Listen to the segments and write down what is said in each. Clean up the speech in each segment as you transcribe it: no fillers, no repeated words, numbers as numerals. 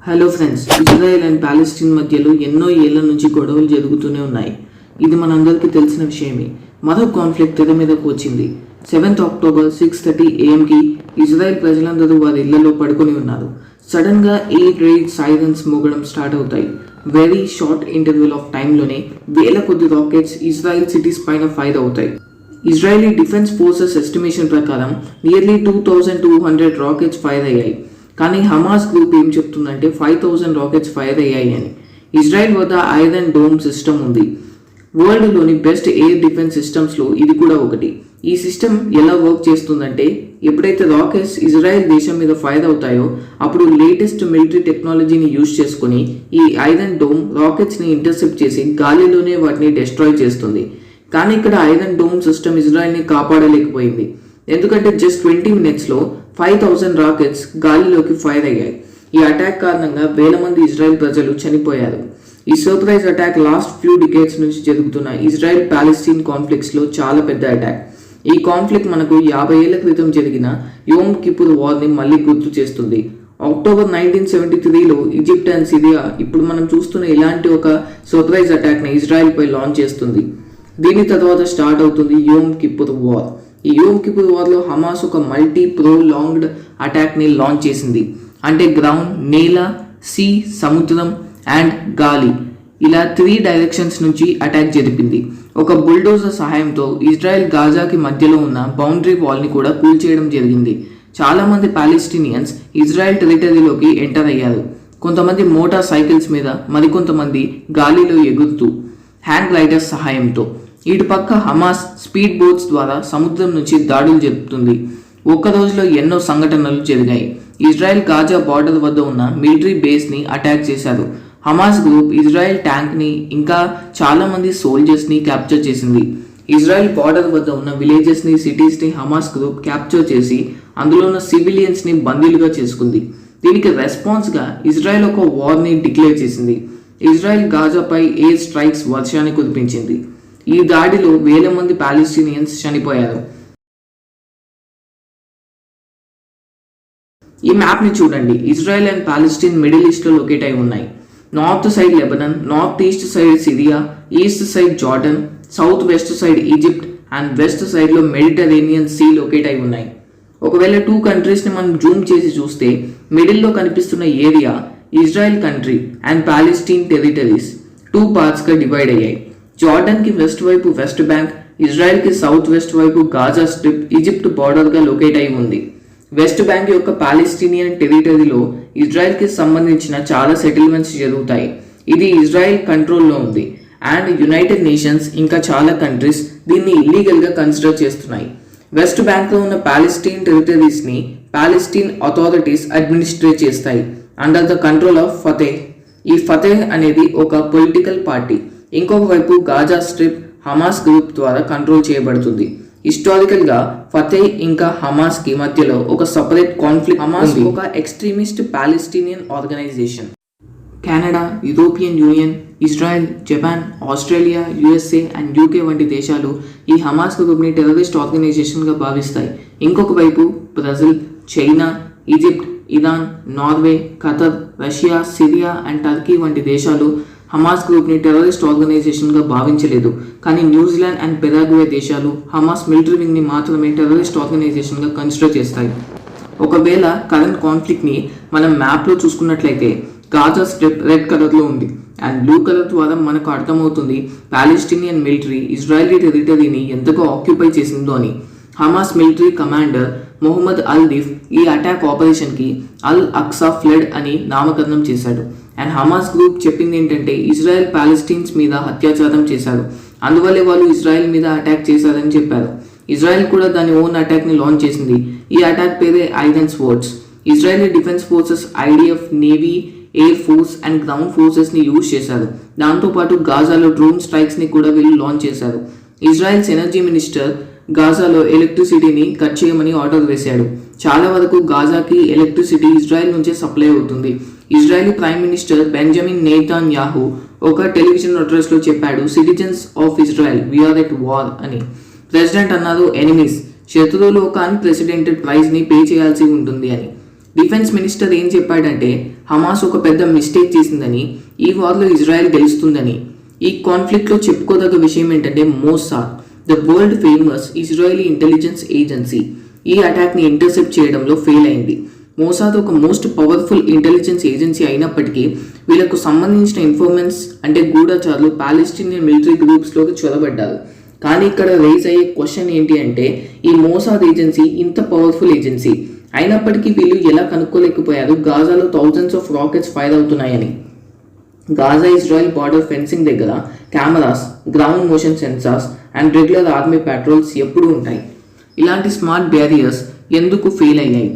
Hello friends, Israel and Palestine మధ్యలో ఎన్నో ఏళ్ల నుంచి గొడవలు జరుగుతూనే ఉన్నాయి. ఇది మనందరికీ తెలిసిన విషయమే. మరో కాన్ఫ్లిక్ట్ తెర మీదకు వచ్చింది. 7th October 6:30 AM ఇజ్రాయెల్ ప్రజలందరూ వారి ఇళ్లలో పడుకొని ఉన్నారు. సడన్గా ఎయిర్ రైడ్ సైరన్స్ మోగడం స్టార్ట్ అవుతాయి. వెరీ షార్ట్ ఇంటర్వెల్ ఆఫ్ టైంలోనే వేల కొద్ది రాకెట్స్ ఇజ్రాయెల్ సిటీస్ పైన ఫైర్ అవుతాయి. ఇజ్రాయలీ డిఫెన్స్ ఫోర్సెస్ ఎస్టిమేషన్ ప్రకారం నియర్లీ 2200 రాకెట్స్ ఫైర్ అయ్యాయి. కానీ హమాస్ గ్రూప్ ఏం చెప్తుందంటే 5000 రాకెట్స్ ఫైర్ అయ్యాయి అని. ఇజ్రాయెల్ వద్ద ఐరన్ డోమ్ సిస్టమ్ ఉంది. వరల్డ్లోని బెస్ట్ ఎయిర్ డిఫెన్స్ సిస్టమ్స్లో ఇది కూడా ఒకటి. ఈ సిస్టమ్ ఎలా వర్క్ చేస్తుందంటే, ఎప్పుడైతే రాకెట్స్ ఇజ్రాయెల్ దేశం మీద ఫైర్ అవుతాయో అప్పుడు లేటెస్ట్ మిలిటరీ టెక్నాలజీని యూజ్ చేసుకుని ఈ ఐరన్ డోమ్ రాకెట్స్ని ఇంటర్సెప్ట్ చేసి గాలిలోనే వాటిని డిస్ట్రాయ్ చేస్తుంది. కానీ ఇక్కడ ఐరన్ డోమ్ సిస్టమ్ ఇజ్రాయెల్ని కాపాడలేకపోయింది. ఎందుకంటే జస్ట్ 20 minutesలో 5000 రాకెట్స్ గాలిలోకి ఫైర్ అయ్యాయి. ఈ అటాక్ కారణంగా వేల మంది ఇజ్రాయెల్ ప్రజలు చనిపోయారు. ఈ surprise attack last few decades నుంచి జరుగుతున్న ఇజ్రాయెల్ పాలెస్టీన్ కాన్ఫ్లిక్ట్స్లో చాలా పెద్ద అటాక్. ఈ కాన్ఫ్లిక్ట్ మనకు 50 ఏళ్ల క్రితం జరిగిన యోమ్ కిపుర్ వార్ని మళ్ళీ గుర్తు చేస్తుంది. October 1973లో ఈజిప్ట్ అండ్ సిరియా ఇప్పుడు మనం చూస్తున్న ఇలాంటి ఒక సర్ప్రైజ్ అటాక్ని ఇజ్రాయెల్పై లాంచ్ చేస్తుంది. దీని తర్వాత స్టార్ట్ అవుతుంది యోమ్ కిపుర్ వార్. ఈ యోమ్ కిపుర్ వార్లో హమాస్ ఒక మల్టీ ప్రోలాంగ్డ్ అటాక్ని లాంచ్ చేసింది. అంటే గ్రౌండ్, నేల, సీ, సముద్రం అండ్ గాలి, ఇలా 3 డైరెక్షన్స్ నుంచి అటాక్ జరిపింది. ఒక బుల్డోజర్ సహాయంతో ఇజ్రాయెల్ గాజాకి మధ్యలో ఉన్న బౌండరీ వాల్ని కూడా కూల్చేయడం జరిగింది. చాలామంది పాలెస్టీనియన్స్ ఇజ్రాయెల్ టెరిటరీలోకి ఎంటర్ అయ్యారు. కొంతమంది మోటార్ సైకిల్స్ మీద, మరికొంతమంది గాలిలో ఎగురుతూ హ్యాండ్ గ్లైడర్స్ సహాయంతో. ఇటు పక్క హమాస్ స్పీడ్ బోట్స్ ద్వారా సముద్రం నుంచి దాడులు జరుపుతుంది. ఒక్క రోజులో ఎన్నో సంఘటనలు జరిగాయి. ఇజ్రాయెల్ గాజా బార్డర్ వద్ద ఉన్న మిలిటరీ బేస్ని అటాక్ చేశారు. హమాస్ గ్రూప్ ఇజ్రాయెల్ ట్యాంక్ని ఇంకా చాలామంది సోల్జర్స్ని క్యాప్చర్ చేసింది. ఇజ్రాయెల్ బార్డర్ వద్ద ఉన్న విలేజెస్ని, సిటీస్ని హమాస్ గ్రూప్ క్యాప్చర్ చేసి అందులో ఉన్న సివిలియన్స్ని బందీలుగా చేసుకుంది. దీనికి రెస్పాన్స్గా ఇజ్రాయెల్ ఒక వార్ని డిక్లేర్ చేసింది. ఇజ్రాయెల్ గాజాపై ఎయిర్ స్ట్రైక్స్ వర్షాన్ని కురిపించింది. ఈ దాడిలో వేల మంది పాలెస్టీనియన్స్ చనిపోయారు. ఈ మ్యాప్ని చూడండి. ఇజ్రాయెల్ అండ్ పాలెస్టీన్ మిడిల్ ఈస్ట్లో లొకేట్ అయి ఉన్నాయి. North side Lebanon, north east side Syria, east side Jordan, south west side Egypt and west సైడ్లో మెడిటరేనియన్ సీ లొకేట్ అయి ఉన్నాయి. ఒకవేళ 2 కంట్రీస్ని మనం జూమ్ చేసి చూస్తే మిడిల్లో కనిపిస్తున్న area Israel country and Palestine territories 2 పార్ట్స్గా డివైడ్ అయ్యాయి. జార్డన్కి వెస్ట్ వైపు వెస్ట్ బ్యాంక్, ఇజ్రాయెల్కి సౌత్ వెస్ట్ వైపు గాజా స్ట్రిప్ ఈజిప్ట్ బార్డర్గా లొకేట్ అయి ఉంది. వెస్ట్ బ్యాంక్ యొక్క పాలెస్టీనియన్ టెరిటరీలో ఇజ్రాయెల్కి సంబంధించిన చాలా సెటిల్మెంట్స్ జరుగుతాయి. ఇది ఇజ్రాయెల్ కంట్రోల్లో ఉంది అండ్ యునైటెడ్ నేషన్స్ ఇంకా చాలా కంట్రీస్ దీన్ని ఇల్లీగల్గా కన్సిడర్ చేస్తున్నాయి. వెస్ట్ బ్యాంక్లో ఉన్న పాలెస్టీన్ టెరిటరీస్ని పాలెస్టీన్ అథారిటీస్ అడ్మినిస్ట్రేట్ చేస్తాయి under the control of Fatah. ఈ ఫతేహ్ అనేది ఒక పొలిటికల్ పార్టీ. ఇంకొక వైపు గాజా స్ట్రిప్ హమాస్ గ్రూప్ ద్వారా కంట్రోల్ చేయబడుతుంది. హిస్టారికల్గా ఫతేహ్ ఇంకా హమాస్కి మధ్యలో ఒక సపరేట్ కాన్ఫ్లిక్ట్. హమాస్ ఒక extremist Palestinian organisation. Canada, European Union, Israel, Japan, Australia, USA and UK వంటి దేశాలు ఈ హమాస్ గ్రూప్ని టెర్రరిస్ట్ ఆర్గనైజేషన్గా భావిస్తాయి. ఇంకొక వైపు Brazil, China, Egypt, Iran, Norway, Qatar, Russia, Syria and Turkey వంటి దేశాలు హమాస్ గ్రూప్ని టెర్రరిస్ట్ ఆర్గనైజేషన్గా భావించలేదు. కానీ న్యూజిలాండ్ అండ్ పెరాగ్వే దేశాలు హమాస్ మిలిటరీ వింగ్ని మాత్రమే టెర్రరిస్ట్ ఆర్గనైజేషన్గా కన్సిడర్ చేస్తాయి. ఒకవేళ కరెంట్ కాన్ఫ్లిక్ట్ని మనం మ్యాప్లో చూసుకున్నట్లయితే గాజా స్ట్రిప్ రెడ్ కలర్లో ఉంది అండ్ బ్లూ కలర్ ద్వారా మనకు అర్థమవుతుంది పాలెస్టీనియన్ మిలిటరీ ఇజ్రాయలీ టెరిటరీని ఎంతగా ఆక్యుపై చేసిందో అని. హమాస్ మిలిటరీ కమాండర్ మొహమ్మద్ అల్-దీఫ్ ఈ అటాక్ ఆపరేషన్కి అల్ అక్సా ఫ్లడ్ అని నామకరణం చేశాడు. అండ్ హమాస్ గ్రూప్ చెప్పింది ఏంటంటే ఇజ్రాయెల్ పాలెస్టీన్స్ మీద అత్యాచారం చేశారు, అందువల్లే వాళ్ళు ఇజ్రాయెల్ మీద అటాక్ చేశారని చెప్పారు. ఇజ్రాయెల్ కూడా దాని ఓన్ అటాక్ని లాంచ్ చేసింది. ఈ అటాక్ పేరే iron swords. Israeli defence forces IDF, navy, air force and ground ఫోర్సెస్ని యూజ్ చేశారు. దాంతోపాటు గాజాలో డ్రోన్ స్ట్రైక్స్ని కూడా వీళ్ళు లాంచ్ చేశారు. ఇజ్రాయెల్స్ ఎనర్జీ మినిస్టర్ గాజాలో ఎలక్ట్రిసిటీని కట్ చేయమని ఆర్డర్ వేశాడు. చాలా వరకు గాజాకి ఎలక్ట్రిసిటీ ఇజ్రాయెల్ నుంచే సప్లై అవుతుంది. Israeli prime minister Benjamin Netanyahu ఒక టెలివిజన్ అడ్రస్లో చెప్పాడు, citizens of Israel we are at war అని. ప్రెసిడెంట్ అన్నారు, ఎనిమీస్, శత్రువులు ఒక అన్ప్రెసిడెంటెడ్ ప్రైజ్ని పే చేయాల్సి ఉంటుంది అని. డిఫెన్స్ మినిస్టర్ ఏం చెప్పాడంటే హమాస్ ఒక పెద్ద మిస్టేక్ చేసిందని, ఈ వార్లో ఇజ్రాయెల్ గెలుస్తుందని. ఈ కాన్ఫ్లిక్ట్లో చెప్పుకోదగ్గ విషయం ఏంటంటే Mossad, the world famous Israeli intelligence agency, ఈ అటాక్ని ఇంటర్సెప్ట్ చేయడంలో ఫెయిల్ అయింది. మోసాద్ ఒక మోస్ట్ పవర్ఫుల్ ఇంటెలిజెన్స్ ఏజెన్సీ అయినప్పటికీ వీళ్ళకు సంబంధించిన ఇన్ఫర్మెన్స్ అంటే గూఢచారులు పాలెస్టీనియన్ మిలిటరీ గ్రూప్స్లోకి చొరబడ్డారు. కానీ ఇక్కడ రైజ్ అయ్యే క్వశ్చన్ ఏంటి అంటే ఈ మోసాద్ ఏజెన్సీ ఇంత పవర్ఫుల్ ఏజెన్సీ అయినప్పటికీ వీళ్ళు ఎలా కనుక్కోలేకపోయారు గాజాలో థౌజండ్స్ ఆఫ్ రాకెట్స్ ఫైర్ అవుతున్నాయని. గాజా ఇజ్రాయెల్ బార్డర్ ఫెన్సింగ్ దగ్గర cameras, ground motion sensors and regular army petrols ఎప్పుడూ ఉంటాయి. ఇలాంటి స్మార్ట్ బ్యారియర్స్ ఎందుకు ఫెయిల్ అయ్యాయి?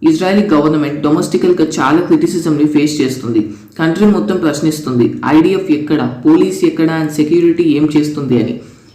ఇజ్రాయలీ గవర్నమెంట్ డొమెస్టికల్గా చాలా క్రిటిసిజంని ఫేస్ చేస్తుంది. కంట్రీ మొత్తం ప్రశ్నిస్తుంది ఐడిఎఫ్ ఎక్కడ, పోలీస్ ఎక్కడ అండ్ సెక్యూరిటీ ఏం చేస్తుంది అని.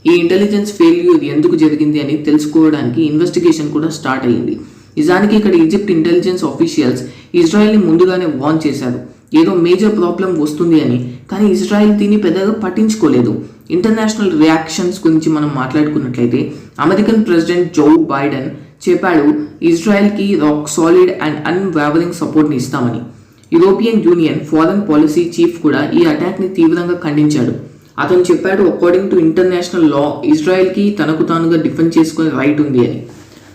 ఈ ఇంటెలిజెన్స్ ఫెయిల్యూర్ ఎందుకు జరిగింది అని తెలుసుకోవడానికి ఇన్వెస్టిగేషన్ కూడా స్టార్ట్ అయ్యింది. నిజానికి ఇక్కడ ఈజిప్ట్ ఇంటెలిజెన్స్ ఆఫీషియల్స్ ఇజ్రాయెల్ని ముందుగానే వార్న్ చేశారు ఏదో మేజర్ ప్రాబ్లం వస్తుంది అని. కానీ ఇజ్రాయెల్ దీన్ని పెద్దగా పట్టించుకోలేదు. ఇంటర్నేషనల్ రియాక్షన్స్ గురించి మనం మాట్లాడుకున్నట్లయితే అమెరికన్ ప్రెసిడెంట్ జో బైడెన్ చెప్పాడు ఇజ్రాయెల్కి రాక్ సాలిడ్ అండ్ అన్వావరింగ్ సపోర్ట్ని ఇస్తామని. European union foreign policy chief కూడా ఈ అటాక్ని తీవ్రంగా ఖండించాడు. అతను చెప్పాడు అకార్డింగ్ టు ఇంటర్నేషనల్ లా ఇజ్రాయెల్కి తనకు తానుగా డిఫెండ్ చేసుకునే రైట్ ఉంది అని.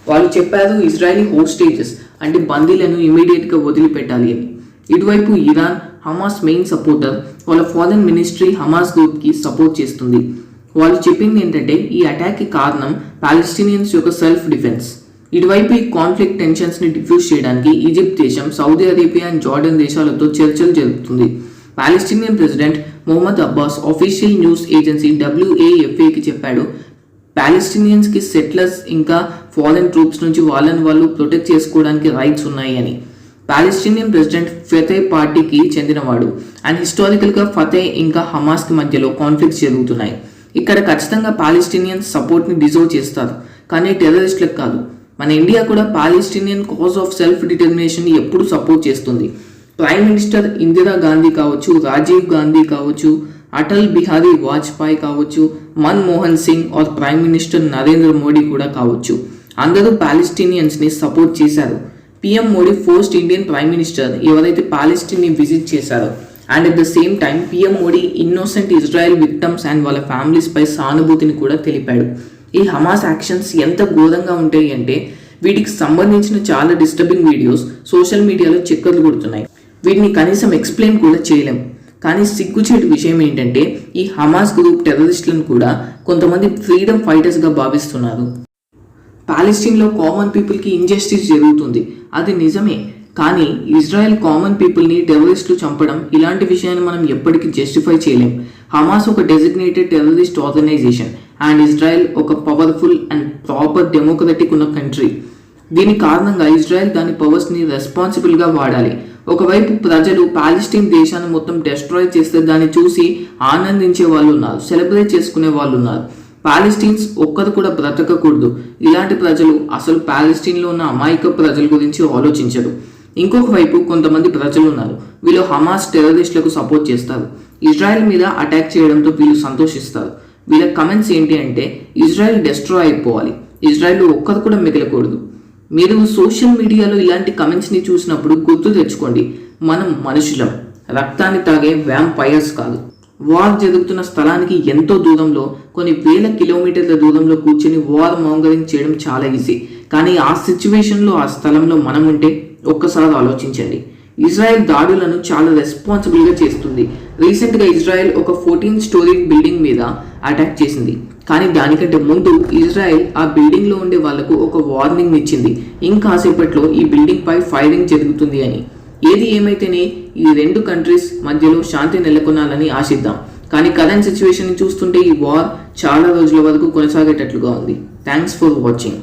వాళ్ళు చెప్పారు ఇజ్రాయలీ హోస్టేజెస్ అంటే బందీలను ఇమీడియట్గా వదిలిపెట్టాలి అని. ఇటువైపు ఇరాన్, హమాస్ మెయిన్ సపోర్టర్, వాళ్ళ ఫారెన్ మినిస్ట్రీ హమాస్ గ్రూప్కి సపోర్ట్ చేస్తుంది. వాళ్ళు చెప్పింది ఏంటంటే ఈ అటాక్కి కారణం పాలెస్టీనియన్స్ యొక్క సెల్ఫ్ డిఫెన్స్. ఇటువైపు ఈ కాన్ఫ్లిక్ట్ టెన్షన్స్ని డిఫ్యూజ్ చేయడానికి ఈజిప్ట్ దేశం, సౌదీ అరేబియా అండ్ జార్డన్ దేశాలతో చర్చలు జరుపుతుంది. Palestinian president Mohammad Abbas official news agency WAFAకి చెప్పాడు పాలెస్టీనియన్స్కి సెటిలర్స్ ఇంకా ఫారెన్ ట్రూప్స్ నుంచి వాళ్ళని వాళ్ళు ప్రొటెక్ట్ చేసుకోవడానికి రైట్స్ ఉన్నాయి అని. పాలెస్టీనియన్ ప్రెసిడెంట్ ఫతే పార్టీకి చెందినవాడు అండ్ హిస్టారికల్గా ఫతే ఇంకా హమాస్కి మధ్యలో కాన్ఫ్లిక్ట్స్ జరుగుతున్నాయి. ఇక్కడ ఖచ్చితంగా పాలెస్టీనియన్స్ సపోర్ట్ని డిజర్వ్ చేస్తారు కానీ టెర్రరిస్టులకు కాదు. మన ఇండియా కూడా Palestinian cause of self determination ఎప్పుడు సపోర్ట్ చేస్తుంది. ప్రైమ్ మినిస్టర్ ఇందిరా గాంధీ కావచ్చు, రాజీవ్ గాంధీ కావచ్చు, అటల్ బిహారీ వాజ్పేయి కావచ్చు, Manmohan Singh or prime minister Narendra Modi కూడా కావచ్చు, అందరూ పాలెస్టీనియన్స్ని సపోర్ట్ చేశారు. PM Modi first Indian prime minister ఎవరైతే పాలెస్టీన్ని విజిట్ చేశారో and at the same time PM Modi innocent Israel victims and వాళ్ళ ఫ్యామిలీస్పై సానుభూతిని కూడా తెలిపాడు. ఈ హమాస్ యాక్షన్స్ ఎంత ఘోరంగా ఉంటాయి అంటే వీటికి సంబంధించిన చాలా డిస్టర్బింగ్ వీడియోస్ సోషల్ మీడియాలో చక్కర్లు కొడుతున్నాయి. వీటిని కనీసం ఎక్స్ప్లెయిన్ కూడా చేయలేం. కానీ సిగ్గుచేటు విషయం ఏంటంటే ఈ హమాస్ గ్రూప్ టెర్రరిస్టులను కూడా కొంతమంది ఫ్రీడమ్ ఫైటర్స్గా భావిస్తున్నారు. పాలెస్టీన్లో కామన్ పీపుల్కి ఇంజస్టిస్ జరుగుతుంది, అది నిజమే. కానీ ఇజ్రాయెల్ కామన్ పీపుల్ని టెర్రరిస్టులు చంపడం ఇలాంటి విషయాన్ని మనం ఎప్పటికీ జస్టిఫై చేయలేం. హమాస్ ఒక designated terrorist organisation and Israel ఒక పవర్ఫుల్ అండ్ ప్రాపర్ డెమోక్రటిక్ ఉన్న కంట్రీ. దీని కారణంగా ఇజ్రాయెల్ దాని పవర్స్ని రెస్పాన్సిబుల్గా వాడాలి. ఒకవైపు ప్రజలు పాలెస్టీన్ దేశాన్ని మొత్తం డెస్ట్రాయ్ చేస్తే దాన్ని చూసి ఆనందించే వాళ్ళు ఉన్నారు, సెలబ్రేట్ చేసుకునే వాళ్ళు ఉన్నారు. పాలెస్టీన్స్ ఒక్కరు కూడా బ్రతకకూడదు. ఇలాంటి ప్రజలు అసలు పాలెస్టీన్లో ఉన్న అమాయక ప్రజల గురించి ఆలోచించరు. ఇంకొక వైపు కొంతమంది ప్రజలు ఉన్నారు, వీళ్ళు హమాస్ టెర్రరిస్టులకు సపోర్ట్ చేస్తారు. ఇజ్రాయెల్ మీద అటాక్ చేయడంతో వీళ్ళు సంతోషిస్తారు. వీళ్ళ కమెంట్స్ ఏంటి అంటే ఇజ్రాయెల్ డెస్ట్రాయ్ అయిపోవాలి, ఇజ్రాయెల్లో ఒక్కరు కూడా మిగలకూడదు. మీరు సోషల్ మీడియాలో ఇలాంటి కమెంట్స్ని చూసినప్పుడు గుర్తు తెచ్చుకోండి, మనం మనుషులం, రక్తాన్ని తాగే వ్యాంపైర్స్ కాదు. వార్ జరుగుతున్న స్థలానికి ఎంతో దూరంలో కొన్ని వేల కిలోమీటర్ల దూరంలో కూర్చొని వార్ మాంగరింగ్ చేయడం చాలా ఈజీ. కానీ ఆ సిచ్యువేషన్లో ఆ స్థలంలో మనం ఉంటే ఒక్కసారి ఆలోచించండి. ఇజ్రాయెల్ దాడులను చాలా రెస్పాన్సిబుల్గా చేస్తుంది. రీసెంట్గా ఇజ్రాయెల్ ఒక 14 స్టోరీ బిల్డింగ్ మీద అటాక్ చేసింది. కానీ దానికంటే ముందు ఇజ్రాయెల్ ఆ బిల్డింగ్లో ఉండే వాళ్లకు ఒక వార్నింగ్ ఇచ్చింది, ఇంకాసేపట్లో ఈ బిల్డింగ్ పై ఫైరింగ్ జరుగుతుంది అని. ఏది ఏమైతేనే ఈ రెండు కంట్రీస్ మధ్యలో శాంతి నెలకొనాలని ఆశిద్దాం. కానీ కరెంట్ సిచ్యువేషన్ చూస్తుంటే ఈ వార్ చాలా రోజుల వరకు కొనసాగేటట్లుగా ఉంది. Thanks for watching.